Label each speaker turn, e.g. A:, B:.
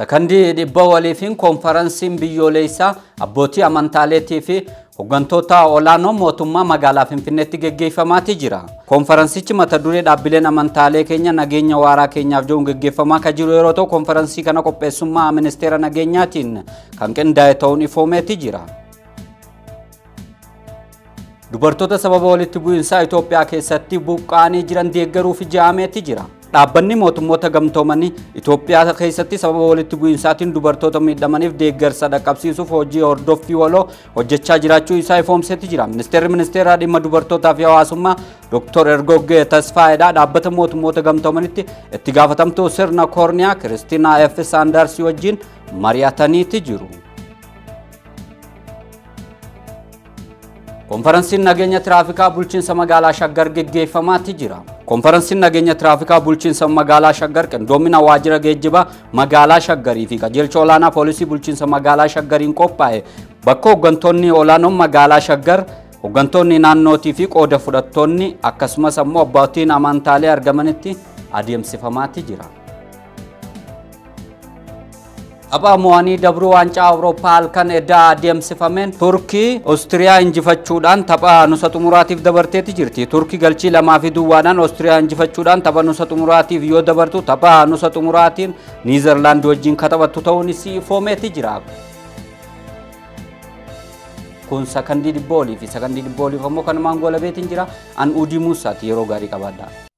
A: Sakandii dhibba waliifin konferansiin biyyoolessaa abbootii amantaaleetii fi hooggantoota olaanoo mootummaa magaalaa Finfinneetti gaggeeffamaati jira. Konferansichi mata duree dhaabbileen amantaalee keenya nageenya waaraa keenyaaf jedhuun gaggeeffamaa kan jiru yeroo ta'u konferansii kana qopheessummaa ministeera nageenyaatiin kan qindaa'e ta'uun ifoomeeti jira. Dubartoota sababa walitti bu'iinsaa Itoophiyaa keessatti buqqaanii jiran deeggaruuf ijaameeti jira. Dhaabbanni mootummoota gamtoomanii Itoophiyaa keessatti sababa walitti bu'iinsaatiin dubartoota miidhamaniif deeggarsa dhaqqabsiisuuf hojii hordoffii waloo hojjechaa jiraachuu isaa ifoomseeti jira. Ministeera dhimma dubartootaa fi hawaasummaa Dr. Ergoggee Tasfaayedhaa dhaabbata mootummoota gamtoomanitti itti gaafatamtuu sirna koorniyaa Kiristina F. Saandarsii wajjin mari'ataniiti jiru. Konferansiin nageenya tiraafikaa bulchiinsa magaalaa Shaggar gaggeeffamaati jira. Konferansiin nageenya tiraafikaa bulchiinsa magaalaa Shaggar qindoomina waajjira geejjibaa magaalaa Shaggarii fi qajeelcha olaanaa poolisii bulchiinsa magaalaa Shaggariin qophaa'e bakka hooggantoonni olaanoon magaalaa Shaggar, hooggantoonni naannootii fi qooda fudhattoonni akkasumas ammoo abbootiin amantaalee argamanitti adeemsifamaati jira. Tapha mo'anii dabruu waancaa Awurooppaa halkan eddaa adeemsifameen Turkii Oostiriyaa injifachuudhaan tapha nusa xumuraatiif dabarteeti jirti. Turkii galchii 2-2dhaan Oostiriyaa injifachuudhaan tapha nusa xumuraatiif yoo dabartu tapha nusa xumuraatiin Niizerlaand wajjin taphattu ta'uun ifoomeeti jira. Kun sakandii dhibba olii fi sakandii dhibba oliif ammoo kanumaan goolabeetiin jira. An Udii Muusaati yeroo gaarii qabaadha.